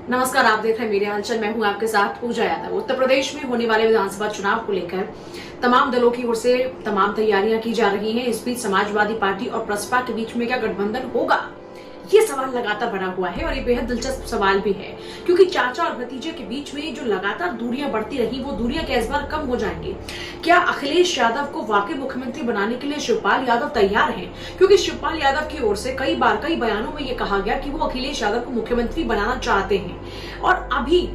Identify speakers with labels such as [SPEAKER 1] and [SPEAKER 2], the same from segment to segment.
[SPEAKER 1] नमस्कार, आप देख रहे हैं मेरे हलचल। मैं हूं आपके साथ पूजा यादव। उत्तर प्रदेश में होने वाले विधानसभा चुनाव को लेकर तमाम दलों की ओर से तमाम तैयारियां की जा रही हैं। इस बीच समाजवादी पार्टी और प्रसपा के बीच में क्या गठबंधन होगा, ये सवाल लगातार बना हुआ है और ये बेहद दिलचस्प सवाल भी है, क्योंकि चाचा और भतीजे के बीच में जो लगातार दूरियां बढ़ती रही, वो दूरियां क्या इस बार कम हो जाएंगी? क्या अखिलेश यादव को वाकई मुख्यमंत्री बनाने के लिए शिवपाल यादव तैयार हैं? क्योंकि शिवपाल यादव की ओर से कई बार कई बयानों में ये कहा गया कि वो अखिलेश यादव को मुख्यमंत्री बनाना चाहते हैं। और अभी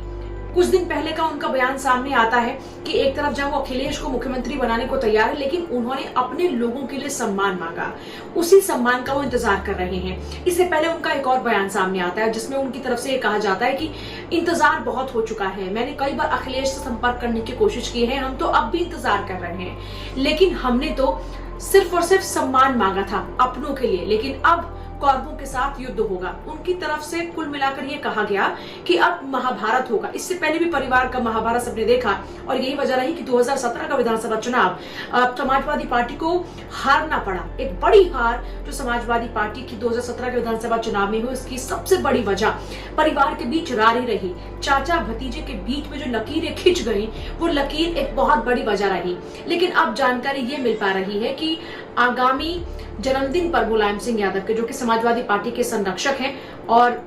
[SPEAKER 1] कुछ दिन पहले का उनका बयान सामने आता है कि एक तरफ जहां वो अखिलेश को मुख्यमंत्री बनाने को तैयार है, लेकिन उन्होंने अपने लोगों के लिए सम्मान मांगा, उसी सम्मान का वो इंतजार कर रहे हैं। इससे पहले उनका एक और बयान सामने आता है जिसमें उनकी तरफ से ये कहा जाता है कि इंतजार बहुत हो चुका है, मैंने कई बार अखिलेश से संपर्क करने की कोशिश की है, हम तो अब भी इंतजार कर रहे हैं, लेकिन हमने तो सिर्फ और सिर्फ सम्मान मांगा था अपनों के लिए, लेकिन अब कौरवों के साथ युद्ध होगा। उनकी तरफ से कुल मिलाकर ये कहा गया कि अब महाभारत होगा। इससे पहले भी परिवार का महाभारत सबने देखा और यही वजह रही कि 2017 का विधानसभा चुनाव समाजवादी पार्टी को हारना पड़ा। एक बड़ी हार जो समाजवादी पार्टी की 2017 के विधानसभा चुनाव में हुई, इसकी सबसे बड़ी वजह परिवार के बीच रारी रही। चाचा भतीजे के बीच में जो लकीरें खिंच गई, वो लकीर एक बहुत बड़ी वजह रही। लेकिन अब जानकारी ये मिल पा रही है कि आगामी जन्मदिन पर मुलायम सिंह यादव के, जो कि समाजवादी पार्टी के संरक्षक हैं, और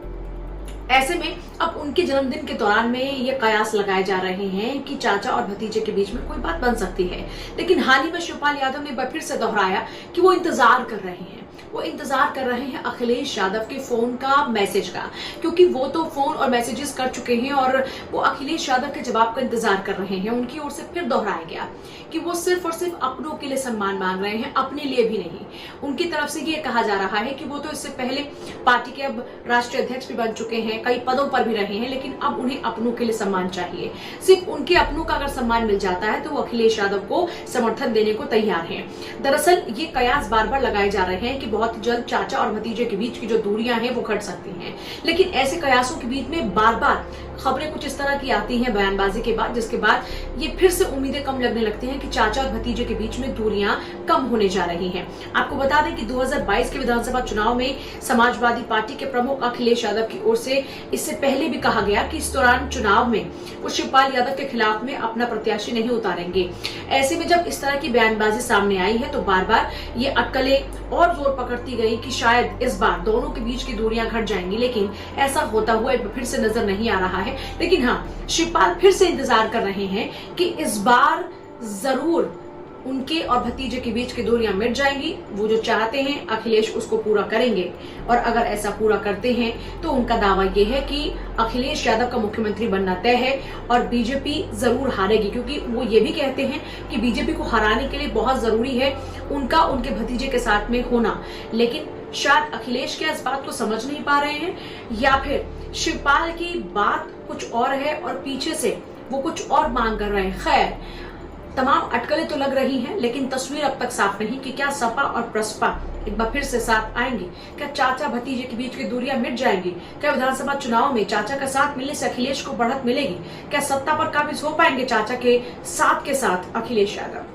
[SPEAKER 1] ऐसे में अब उनके जन्मदिन के दौरान में ये कयास लगाए जा रहे हैं कि चाचा और भतीजे के बीच में कोई बात बन सकती है। लेकिन हाल ही में शिवपाल यादव ने एक बार फिर से दोहराया कि वो इंतजार कर रहे हैं, वो इंतजार कर रहे हैं अखिलेश यादव के फोन का, मैसेज का, क्योंकि वो तो फोन और मैसेजेस कर चुके हैं और वो अखिलेश यादव के जवाब का इंतजार कर रहे हैं। उनकी ओर से फिर दोहराया गया कि वो सिर्फ और सिर्फ अपनों के लिए सम्मान मांग रहे हैं, अपने लिए भी नहीं। उनकी तरफ से ये कहा जा रहा है कि वो तो इससे पहले पार्टी के अब राष्ट्रीय अध्यक्ष भी बन चुके हैं, कई पदों पर भी रहे हैं, लेकिन अब उन्हें अपनों के लिए सम्मान चाहिए। सिर्फ उनके अपनों का अगर सम्मान मिल जाता है तो वो अखिलेश यादव को समर्थन देने को तैयार हैं। दरअसल ये कयास बार बार लगाए जा रहे हैं कि बहुत जल्द चाचा और भतीजे के बीच की जो दूरियां हैं वो घट सकती हैं। लेकिन ऐसे कयासों के बीच में बार बार खबरें कुछ इस तरह की आती हैं बयानबाजी के बाद, जिसके बाद ये फिर से उम्मीदें कम लगने लगती हैं कि चाचा और भतीजे के बीच में दूरियां कम होने जा रही हैं। आपको बता दें कि 2022 के विधानसभा चुनाव में समाजवादी पार्टी के प्रमुख अखिलेश यादव की ओर से इससे पहले भी कहा गया कि इस दौरान चुनाव में वो शिवपाल यादव के खिलाफ में अपना प्रत्याशी नहीं उतारेंगे। ऐसे में जब इस तरह की बयानबाजी सामने आई है तो बार बार ये अटकलें और जोर पकड़ती गई कि शायद इस बार दोनों के बीच की दूरियां घट जाएंगी, लेकिन ऐसा होता हुआ फिर से नजर नहीं आ रहा है। लेकिन हाँ, शिवपाल फिर से इंतजार कर रहे हैं कि इस बार जरूर उनके और भतीजे के बीच की दूरियां मिट जाएंगी। वो जो चाहते हैं अखिलेश उसको पूरा करेंगे, और अगर ऐसा पूरा करते हैं तो उनका दावा ये है कि अखिलेश यादव का मुख्यमंत्री बनना तय है और बीजेपी जरूर हारेगी, क्योंकि वो ये भी कहते हैं कि बीजेपी को हराने के लिए बहुत जरूरी है उनका उनके भतीजे के साथ में होना। लेकिन शायद अखिलेश क्या इस बात को समझ नहीं पा रहे हैं, या फिर शिवपाल की बात कुछ और है और पीछे से वो कुछ और मांग कर रहे हैं। खैर, तमाम अटकलें तो लग रही हैं, लेकिन तस्वीर अब तक साफ नहीं कि क्या सपा और प्रसपा एक बार फिर से साथ आएंगी। क्या चाचा भतीजे के बीच की दूरियां मिट जाएंगी? क्या विधानसभा चुनाव में चाचा का साथ मिलने से अखिलेश को बढ़त मिलेगी? क्या सत्ता पर काबिज हो पाएंगे चाचा के साथ अखिलेश यादव?